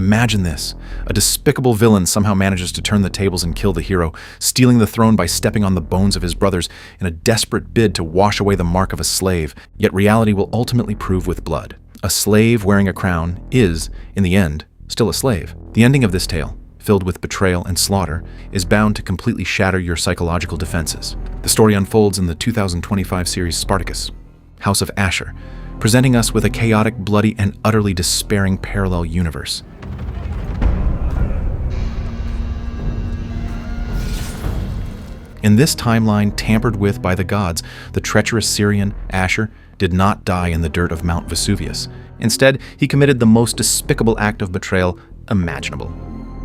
Imagine this. A despicable villain somehow manages to turn the tables and kill the hero, stealing the throne by stepping on the bones of his brothers in a desperate bid to wash away the mark of a slave. Yet reality will ultimately prove with blood. A slave wearing a crown is, in the end, still a slave. The ending of this tale, filled with betrayal and slaughter, is bound to completely shatter your psychological defenses. The story unfolds in the 2025 series Spartacus, House of Ashur, presenting us with a chaotic, bloody, and utterly despairing parallel universe. In this timeline tampered with by the gods, the treacherous Syrian, Ashur, did not die in the dirt of Mount Vesuvius. Instead, he committed the most despicable act of betrayal imaginable.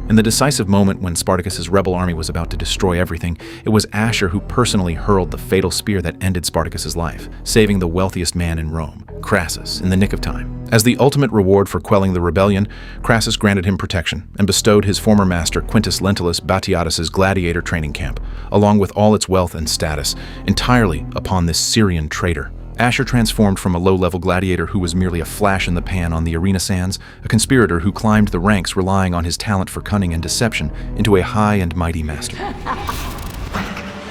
In the decisive moment when Spartacus's rebel army was about to destroy everything, it was Ashur who personally hurled the fatal spear that ended Spartacus's life, saving the wealthiest man in Rome, Crassus, in the nick of time. As the ultimate reward for quelling the rebellion, Crassus granted him protection and bestowed his former master Quintus Lentulus Batiatus's gladiator training camp, along with all its wealth and status, entirely upon this Syrian traitor. Ashur transformed from a low-level gladiator who was merely a flash in the pan on the arena sands, a conspirator who climbed the ranks relying on his talent for cunning and deception, into a high and mighty master.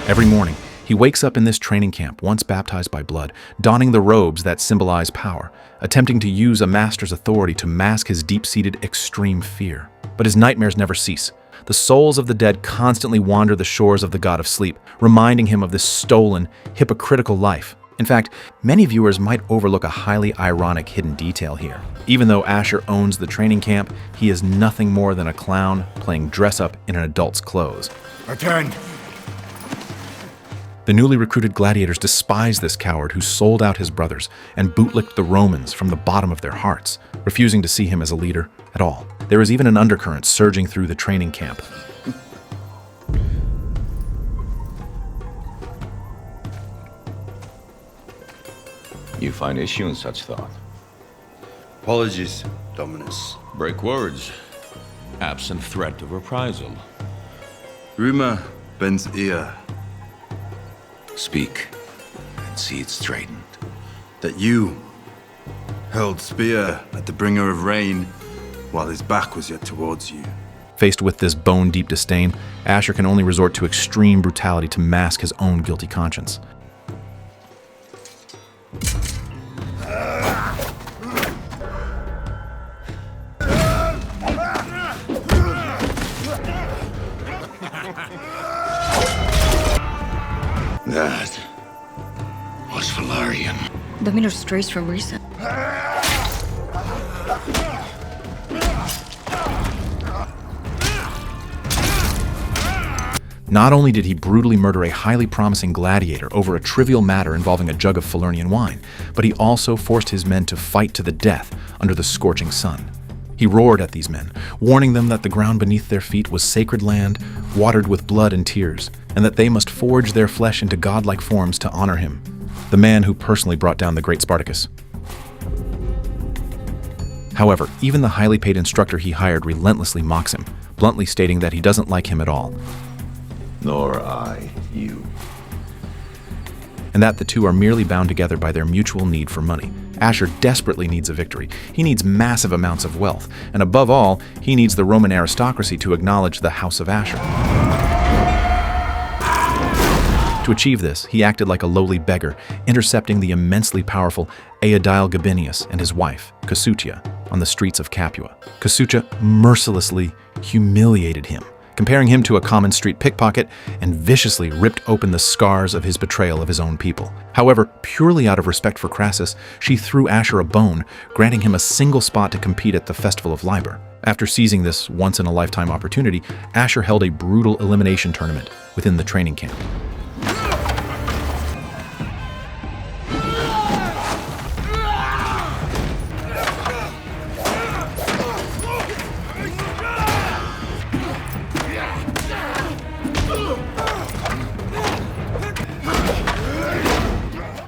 Every morning, he wakes up in this training camp, once baptized by blood, donning the robes that symbolize power, attempting to use a master's authority to mask his deep-seated extreme fear. But his nightmares never cease. The souls of the dead constantly wander the shores of the god of sleep, reminding him of this stolen, hypocritical life. In fact, many viewers might overlook a highly ironic hidden detail here. Even though Ashur owns the training camp, he is nothing more than a clown playing dress-up in an adult's clothes. Attend! The newly recruited gladiators despise this coward who sold out his brothers and bootlicked the Romans from the bottom of their hearts, refusing to see him as a leader at all. There is even an undercurrent surging through the training camp. You find issue in such thought? Apologies, Dominus. Break words. Absent threat of reprisal. Rumor bends ear Speak, and see it straightened. that you held spear at the bringer of rain while his back was yet towards you. Faced with this bone-deep disdain, Ashur can only resort to extreme brutality to mask his own guilty conscience. That was Valerian. Dominus strays from reason. Not only did he brutally murder a highly promising gladiator over a trivial matter involving a jug of Falernian wine, but he also forced his men to fight to the death under the scorching sun. He roared at these men, warning them that the ground beneath their feet was sacred land, watered with blood and tears, and that they must forge their flesh into godlike forms to honor him, the man who personally brought down the great Spartacus. However, even the highly paid instructor he hired relentlessly mocks him, bluntly stating that he doesn't like him at all, Nor I you. and that the two are merely bound together by their mutual need for money. Ashur desperately needs a victory. He needs massive amounts of wealth, and above all, he needs the Roman aristocracy to acknowledge the House of Ashur. To achieve this, he acted like a lowly beggar, intercepting the immensely powerful Aedile Gabinius and his wife, Cassutia, on the streets of Capua. Cassutia mercilessly humiliated him, comparing him to a common street pickpocket, and viciously ripped open the scars of his betrayal of his own people. However, purely out of respect for Crassus, she threw Ashur a bone, granting him a single spot to compete at the Festival of Liber. After seizing this once-in-a-lifetime opportunity, Ashur held a brutal elimination tournament within the training camp.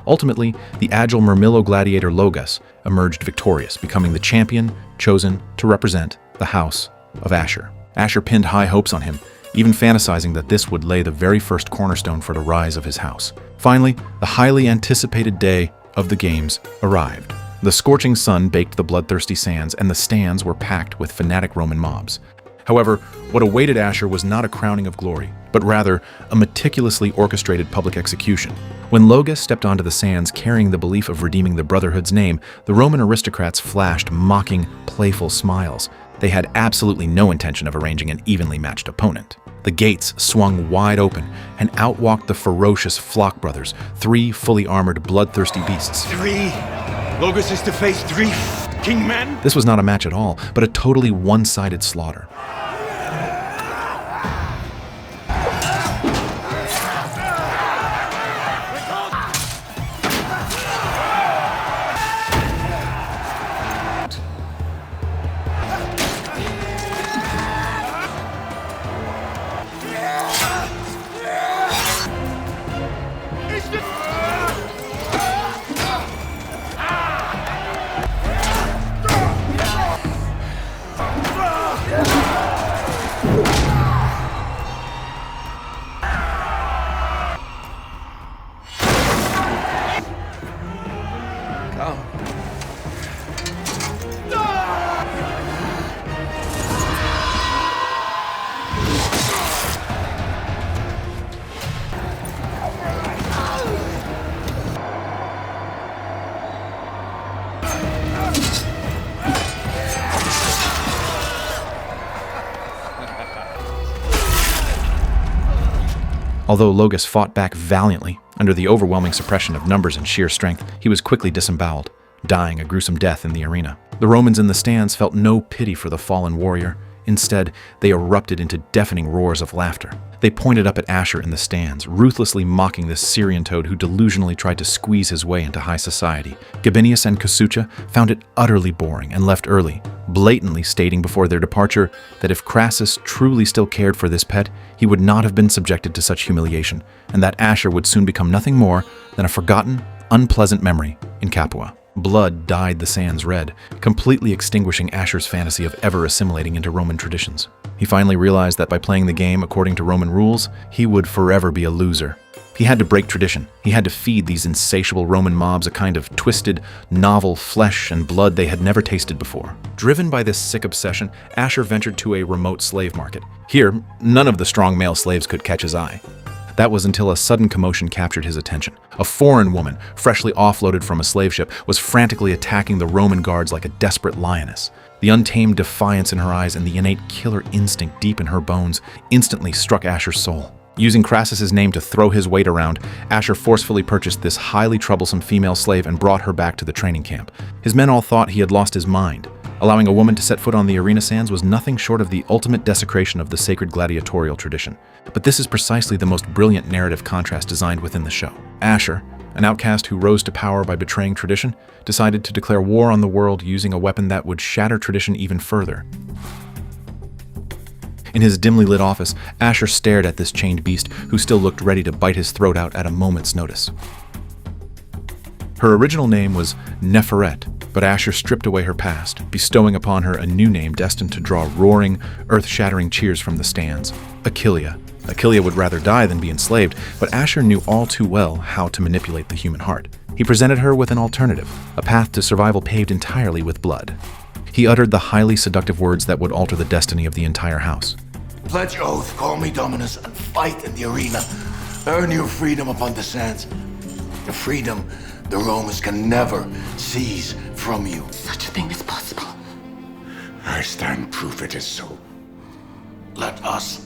Ultimately, the agile Murmillo gladiator Logos emerged victorious, becoming the champion chosen to represent the House of Ashur. Ashur pinned high hopes on him, even fantasizing that this would lay the very first cornerstone for the rise of his house. Finally, the highly anticipated day of the games arrived. The scorching sun baked the bloodthirsty sands, and the stands were packed with fanatic Roman mobs. However, what awaited Ashur was not a crowning of glory, but rather a meticulously orchestrated public execution. When Logus stepped onto the sands carrying the belief of redeeming the Brotherhood's name, the Roman aristocrats flashed mocking, playful smiles. They had absolutely no intention of arranging an evenly matched opponent. The gates swung wide open, and out walked the ferocious Flock brothers, 3 fully armored, bloodthirsty beasts. 3? Logus is to face 3 king men? This was not a match at all, but a totally one-sided slaughter. Although Logus fought back valiantly, under the overwhelming suppression of numbers and sheer strength, he was quickly disemboweled, dying a gruesome death in the arena. The Romans in the stands felt no pity for the fallen warrior. Instead, they erupted into deafening roars of laughter. They pointed up at Ashur in the stands, ruthlessly mocking this Syrian toad who delusionally tried to squeeze his way into high society. Gabinius and Casucha found it utterly boring and left early, blatantly stating before their departure that if Crassus truly still cared for this pet, he would not have been subjected to such humiliation, and that Ashur would soon become nothing more than a forgotten, unpleasant memory in Capua. Blood dyed the sands red, completely extinguishing Ashur's fantasy of ever assimilating into Roman traditions. He finally realized that by playing the game according to Roman rules, he would forever be a loser. He had to break tradition. He had to feed these insatiable Roman mobs a kind of twisted, novel flesh and blood they had never tasted before. Driven by this sick obsession, Ashur ventured to a remote slave market. Here, none of the strong male slaves could catch his eye. That was until a sudden commotion captured his attention. A foreign woman, freshly offloaded from a slave ship, was frantically attacking the Roman guards like a desperate lioness. The untamed defiance in her eyes and the innate killer instinct deep in her bones instantly struck Ashur's soul. Using Crassus's name to throw his weight around, Ashur forcefully purchased this highly troublesome female slave and brought her back to the training camp. His men all thought he had lost his mind. Allowing a woman to set foot on the arena sands was nothing short of the ultimate desecration of the sacred gladiatorial tradition. But this is precisely the most brilliant narrative contrast designed within the show. Ashur, an outcast who rose to power by betraying tradition, decided to declare war on the world using a weapon that would shatter tradition even further. In his dimly lit office, Ashur stared at this chained beast who still looked ready to bite his throat out at a moment's notice. Her original name was Neferet, but Ashur stripped away her past, bestowing upon her a new name destined to draw roaring, earth-shattering cheers from the stands: Achillia. Achillia would rather die than be enslaved, but Ashur knew all too well how to manipulate the human heart. He presented her with an alternative, a path to survival paved entirely with blood. He uttered the highly seductive words that would alter the destiny of the entire house. Pledge oath, call me Dominus, and fight in the arena. Earn your freedom upon the sands. The freedom the Romans can never seize from you. Such a thing is possible. I stand proof it is so. Let us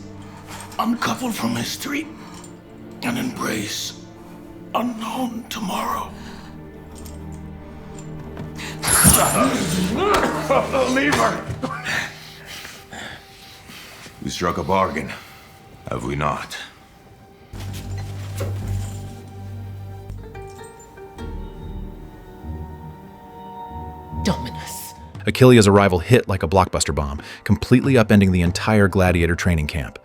uncouple from history and embrace unknown tomorrow. Leave her! We struck a bargain, have we not? Dominus. Achillia's arrival hit like a blockbuster bomb, completely upending the entire gladiator training camp.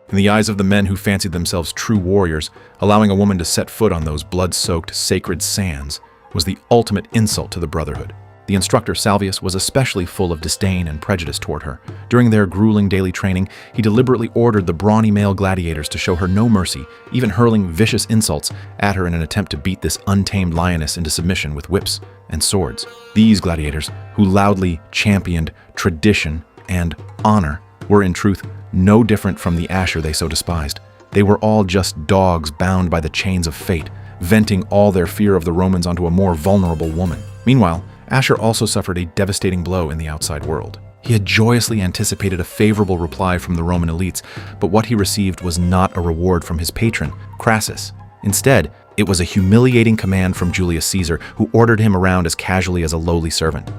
In the eyes of the men who fancied themselves true warriors, allowing a woman to set foot on those blood-soaked, sacred sands was the ultimate insult to the Brotherhood. The instructor, Salvius, was especially full of disdain and prejudice toward her. During their grueling daily training, he deliberately ordered the brawny male gladiators to show her no mercy, even hurling vicious insults at her in an attempt to beat this untamed lioness into submission with whips and swords. These gladiators, who loudly championed tradition and honor, were in truth no different from the Ashur they so despised. They were all just dogs bound by the chains of fate, venting all their fear of the Romans onto a more vulnerable woman. Meanwhile, Ashur also suffered a devastating blow in the outside world. He had joyously anticipated a favorable reply from the Roman elites, but what he received was not a reward from his patron, Crassus. Instead, it was a humiliating command from Julius Caesar, who ordered him around as casually as a lowly servant.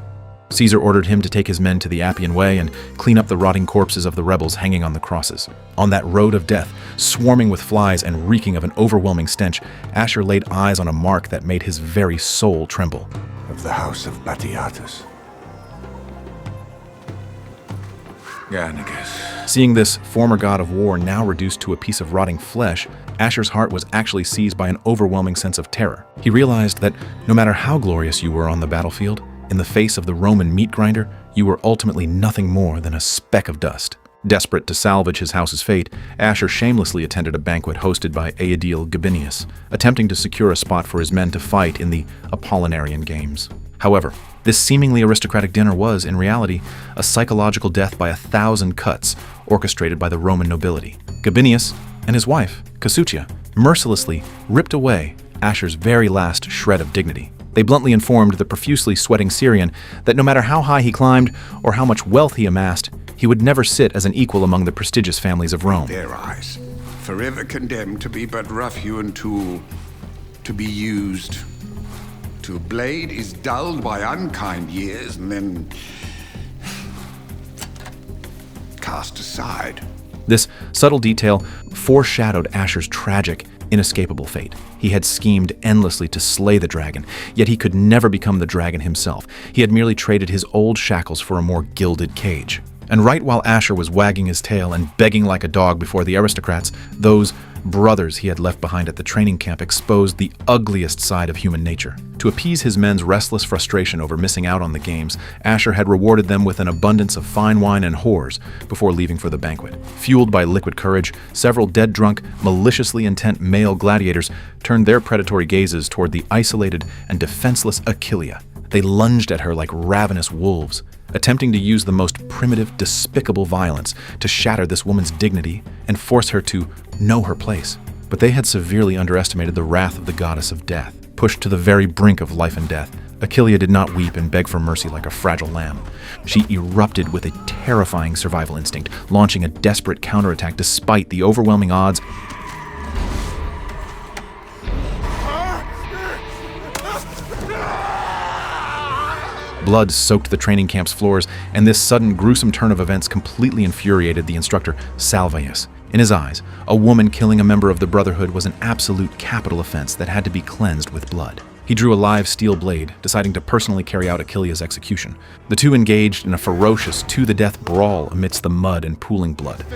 Caesar ordered him to take his men to the Appian Way and clean up the rotting corpses of the rebels hanging on the crosses. On that road of death, swarming with flies and reeking of an overwhelming stench, Ashur laid eyes on a mark that made his very soul tremble. Of the House of Batiatus. Garnicus. Seeing this former god of war now reduced to a piece of rotting flesh, Ashur's heart was actually seized by an overwhelming sense of terror. He realized that no matter how glorious you were on the battlefield, in the face of the Roman meat grinder, you were ultimately nothing more than a speck of dust. Desperate to salvage his house's fate, Ashur shamelessly attended a banquet hosted by Aedile Gabinius, attempting to secure a spot for his men to fight in the Apollinarian Games. However, this seemingly aristocratic dinner was, in reality, a psychological death by 1,000 cuts orchestrated by the Roman nobility. Gabinius and his wife, Casucia, mercilessly ripped away Ashur's very last shred of dignity. They bluntly informed the profusely sweating Syrian that no matter how high he climbed or how much wealth he amassed, he would never sit as an equal among the prestigious families of Rome. Their eyes, forever condemned to be but rough-hewn tool, to be used. Till blade is dulled by unkind years and then cast aside. This subtle detail foreshadowed Ashur's tragic, inescapable fate. He had schemed endlessly to slay the dragon, yet he could never become the dragon himself. He had merely traded his old shackles for a more gilded cage. And right while Ashur was wagging his tail and begging like a dog before the aristocrats, those brothers he had left behind at the training camp exposed the ugliest side of human nature. To appease his men's restless frustration over missing out on the games, Ashur had rewarded them with an abundance of fine wine and whores before leaving for the banquet. Fueled by liquid courage, several dead-drunk, maliciously intent male gladiators turned their predatory gazes toward the isolated and defenseless Achillia. They lunged at her like ravenous wolves, attempting to use the most primitive, despicable violence to shatter this woman's dignity and force her to know her place. But they had severely underestimated the wrath of the goddess of death. Pushed to the very brink of life and death, Achillia did not weep and beg for mercy like a fragile lamb. She erupted with a terrifying survival instinct, launching a desperate counterattack despite the overwhelming odds. Blood soaked the training camp's floors, and this sudden gruesome turn of events completely infuriated the instructor, Salvius. In his eyes, a woman killing a member of the Brotherhood was an absolute capital offense that had to be cleansed with blood. He drew a live steel blade, deciding to personally carry out Achillia's execution. The two engaged in a ferocious, to-the-death brawl amidst the mud and pooling blood.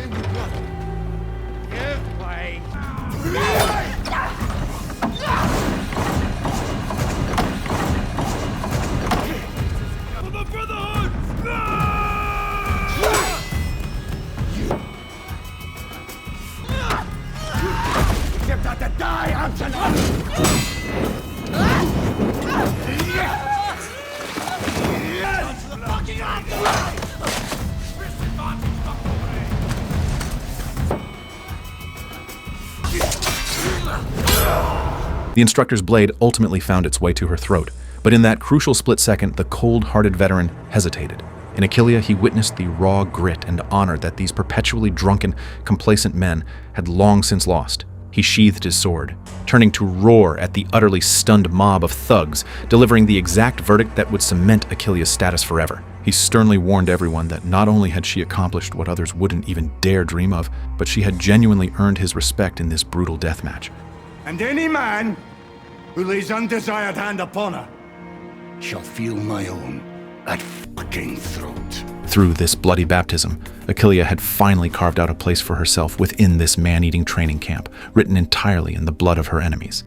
The instructor's blade ultimately found its way to her throat, but in that crucial split second, the cold-hearted veteran hesitated. In Achillia, he witnessed the raw grit and honor that these perpetually drunken, complacent men had long since lost. He sheathed his sword, turning to roar at the utterly stunned mob of thugs, delivering the exact verdict that would cement Achillia's status forever. He sternly warned everyone that not only had she accomplished what others wouldn't even dare dream of, but she had genuinely earned his respect in this brutal deathmatch. And any man who lays undesired hand upon her shall feel my own at fucking throat. Through this bloody baptism, Achillia had finally carved out a place for herself within this man-eating training camp, written entirely in the blood of her enemies.